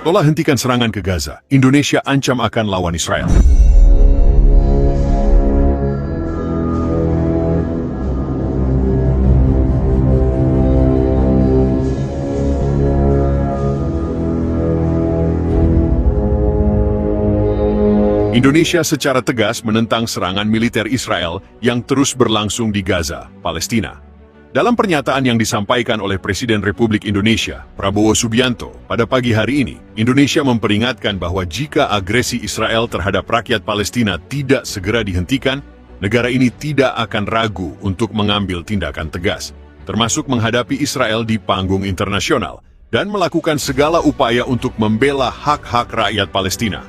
Tolak hentikan serangan ke Gaza. Indonesia ancam akan lawan Israel. Indonesia secara tegas menentang serangan militer Israel yang terus berlangsung di Gaza, Palestina. Dalam pernyataan yang disampaikan oleh Presiden Republik Indonesia, Prabowo Subianto, pada pagi hari ini, Indonesia memperingatkan bahwa jika agresi Israel terhadap rakyat Palestina tidak segera dihentikan, negara ini tidak akan ragu untuk mengambil tindakan tegas, termasuk menghadapi Israel di panggung internasional, dan melakukan segala upaya untuk membela hak-hak rakyat Palestina.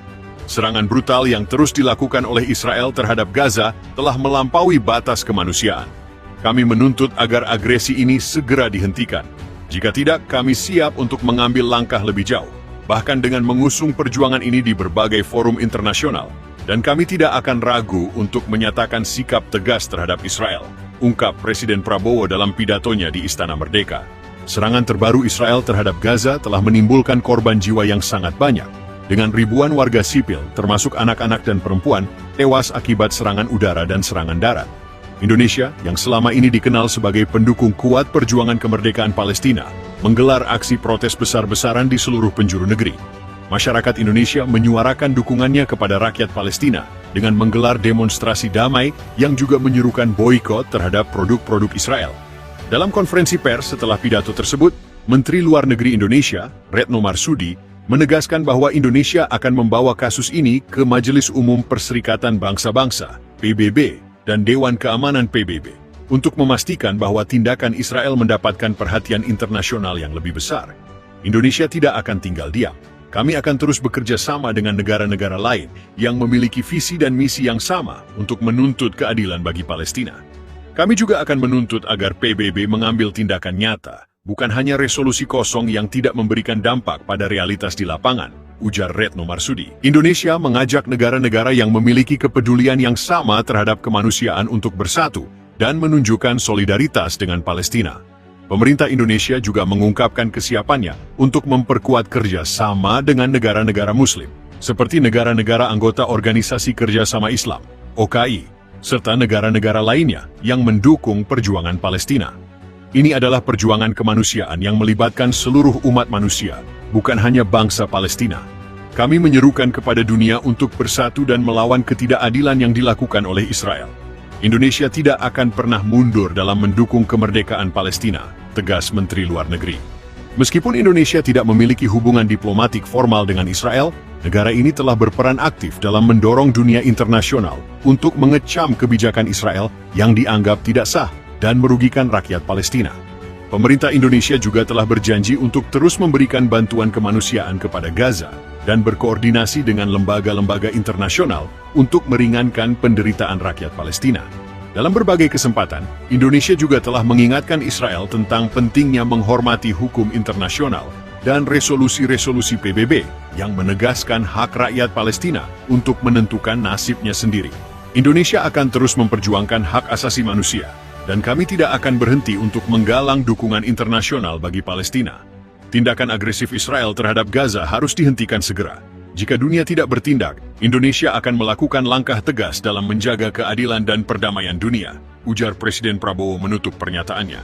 Serangan brutal yang terus dilakukan oleh Israel terhadap Gaza telah melampaui batas kemanusiaan. Kami menuntut agar agresi ini segera dihentikan. Jika tidak, kami siap untuk mengambil langkah lebih jauh, bahkan dengan mengusung perjuangan ini di berbagai forum internasional. Dan kami tidak akan ragu untuk menyatakan sikap tegas terhadap Israel, ungkap Presiden Prabowo dalam pidatonya di Istana Merdeka. Serangan terbaru Israel terhadap Gaza telah menimbulkan korban jiwa yang sangat banyak, dengan ribuan warga sipil, termasuk anak-anak dan perempuan, tewas akibat serangan udara dan serangan darat. Indonesia, yang selama ini dikenal sebagai pendukung kuat perjuangan kemerdekaan Palestina, menggelar aksi protes besar-besaran di seluruh penjuru negeri. Masyarakat Indonesia menyuarakan dukungannya kepada rakyat Palestina dengan menggelar demonstrasi damai yang juga menyerukan boikot terhadap produk-produk Israel. Dalam konferensi pers setelah pidato tersebut, Menteri Luar Negeri Indonesia, Retno Marsudi, menegaskan bahwa Indonesia akan membawa kasus ini ke Majelis Umum Perserikatan Bangsa-Bangsa, PBB, dan Dewan Keamanan PBB, untuk memastikan bahwa tindakan Israel mendapatkan perhatian internasional yang lebih besar. Indonesia tidak akan tinggal diam. Kami akan terus bekerja sama dengan negara-negara lain yang memiliki visi dan misi yang sama untuk menuntut keadilan bagi Palestina. Kami juga akan menuntut agar PBB mengambil tindakan nyata, bukan hanya resolusi kosong yang tidak memberikan dampak pada realitas di lapangan, ujar Retno Marsudi. Indonesia mengajak negara-negara yang memiliki kepedulian yang sama terhadap kemanusiaan untuk bersatu dan menunjukkan solidaritas dengan Palestina. Pemerintah Indonesia juga mengungkapkan kesiapannya untuk memperkuat kerjasama dengan negara-negara Muslim, seperti negara-negara anggota Organisasi Kerjasama Islam, OKI, serta negara-negara lainnya yang mendukung perjuangan Palestina. Ini adalah perjuangan kemanusiaan yang melibatkan seluruh umat manusia, bukan hanya bangsa Palestina. Kami menyerukan kepada dunia untuk bersatu dan melawan ketidakadilan yang dilakukan oleh Israel. Indonesia tidak akan pernah mundur dalam mendukung kemerdekaan Palestina, tegas Menteri Luar Negeri. Meskipun Indonesia tidak memiliki hubungan diplomatik formal dengan Israel, negara ini telah berperan aktif dalam mendorong dunia internasional untuk mengecam kebijakan Israel yang dianggap tidak sah dan merugikan rakyat Palestina. Pemerintah Indonesia juga telah berjanji untuk terus memberikan bantuan kemanusiaan kepada Gaza dan berkoordinasi dengan lembaga-lembaga internasional untuk meringankan penderitaan rakyat Palestina. Dalam berbagai kesempatan, Indonesia juga telah mengingatkan Israel tentang pentingnya menghormati hukum internasional dan resolusi-resolusi PBB yang menegaskan hak rakyat Palestina untuk menentukan nasibnya sendiri. Indonesia akan terus memperjuangkan hak asasi manusia, dan kami tidak akan berhenti untuk menggalang dukungan internasional bagi Palestina. Tindakan agresif Israel terhadap Gaza harus dihentikan segera. Jika dunia tidak bertindak, Indonesia akan melakukan langkah tegas dalam menjaga keadilan dan perdamaian dunia, ujar Presiden Prabowo menutup pernyataannya.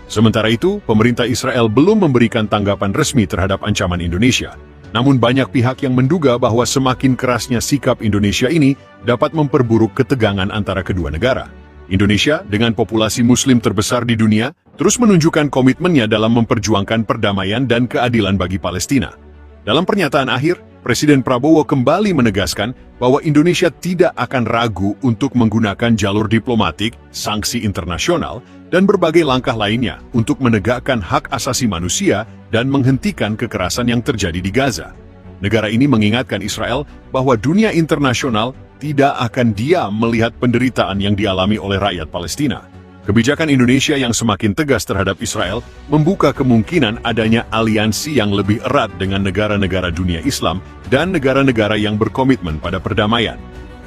Sementara itu, pemerintah Israel belum memberikan tanggapan resmi terhadap ancaman Indonesia. Namun banyak pihak yang menduga bahwa semakin kerasnya sikap Indonesia ini dapat memperburuk ketegangan antara kedua negara. Indonesia, dengan populasi Muslim terbesar di dunia, terus menunjukkan komitmennya dalam memperjuangkan perdamaian dan keadilan bagi Palestina. Dalam pernyataan akhir, Presiden Prabowo kembali menegaskan bahwa Indonesia tidak akan ragu untuk menggunakan jalur diplomatik, sanksi internasional, dan berbagai langkah lainnya untuk menegakkan hak asasi manusia dan menghentikan kekerasan yang terjadi di Gaza. Negara ini mengingatkan Israel bahwa dunia internasional tidak akan diam melihat penderitaan yang dialami oleh rakyat Palestina. Kebijakan Indonesia yang semakin tegas terhadap Israel membuka kemungkinan adanya aliansi yang lebih erat dengan negara-negara dunia Islam dan negara-negara yang berkomitmen pada perdamaian.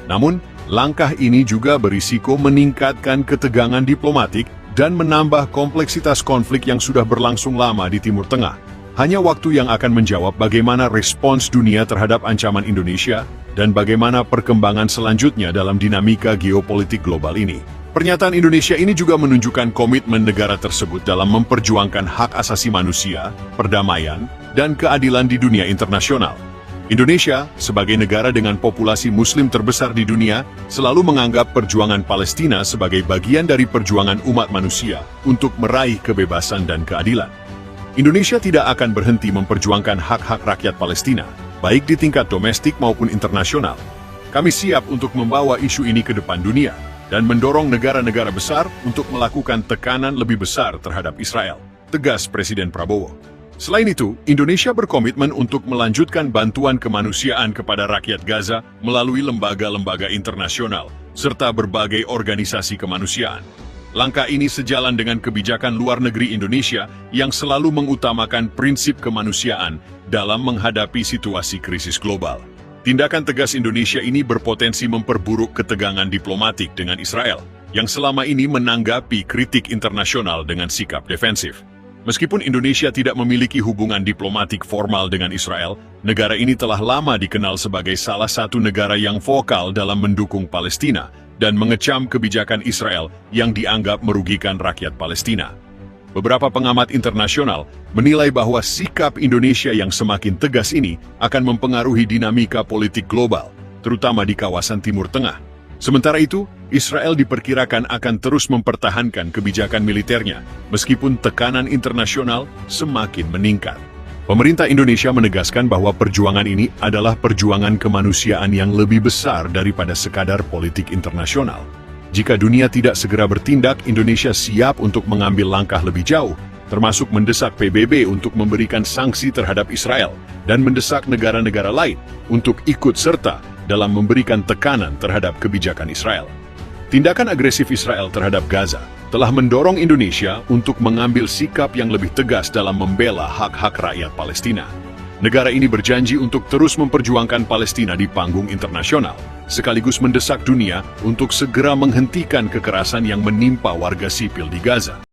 Namun, langkah ini juga berisiko meningkatkan ketegangan diplomatik dan menambah kompleksitas konflik yang sudah berlangsung lama di Timur Tengah. Hanya waktu yang akan menjawab bagaimana respons dunia terhadap ancaman Indonesia dan bagaimana perkembangan selanjutnya dalam dinamika geopolitik global ini. Pernyataan Indonesia ini juga menunjukkan komitmen negara tersebut dalam memperjuangkan hak asasi manusia, perdamaian, dan keadilan di dunia internasional. Indonesia, sebagai negara dengan populasi Muslim terbesar di dunia, selalu menganggap perjuangan Palestina sebagai bagian dari perjuangan umat manusia untuk meraih kebebasan dan keadilan. Indonesia tidak akan berhenti memperjuangkan hak-hak rakyat Palestina, baik di tingkat domestik maupun internasional. Kami siap untuk membawa isu ini ke depan dunia dan mendorong negara-negara besar untuk melakukan tekanan lebih besar terhadap Israel, tegas Presiden Prabowo. Selain itu, Indonesia berkomitmen untuk melanjutkan bantuan kemanusiaan kepada rakyat Gaza melalui lembaga-lembaga internasional, serta berbagai organisasi kemanusiaan. Langkah ini sejalan dengan kebijakan luar negeri Indonesia yang selalu mengutamakan prinsip kemanusiaan dalam menghadapi situasi krisis global. Tindakan tegas Indonesia ini berpotensi memperburuk ketegangan diplomatik dengan Israel, yang selama ini menanggapi kritik internasional dengan sikap defensif. Meskipun Indonesia tidak memiliki hubungan diplomatik formal dengan Israel, negara ini telah lama dikenal sebagai salah satu negara yang vokal dalam mendukung Palestina dan mengecam kebijakan Israel yang dianggap merugikan rakyat Palestina. Beberapa pengamat internasional menilai bahwa sikap Indonesia yang semakin tegas ini akan mempengaruhi dinamika politik global, terutama di kawasan Timur Tengah. Sementara itu, Israel diperkirakan akan terus mempertahankan kebijakan militernya, meskipun tekanan internasional semakin meningkat. Pemerintah Indonesia menegaskan bahwa perjuangan ini adalah perjuangan kemanusiaan yang lebih besar daripada sekadar politik internasional. Jika dunia tidak segera bertindak, Indonesia siap untuk mengambil langkah lebih jauh, termasuk mendesak PBB untuk memberikan sanksi terhadap Israel dan mendesak negara-negara lain untuk ikut serta dalam memberikan tekanan terhadap kebijakan Israel. Tindakan agresif Israel terhadap Gaza telah mendorong Indonesia untuk mengambil sikap yang lebih tegas dalam membela hak-hak rakyat Palestina. Negara ini berjanji untuk terus memperjuangkan Palestina di panggung internasional, sekaligus mendesak dunia untuk segera menghentikan kekerasan yang menimpa warga sipil di Gaza.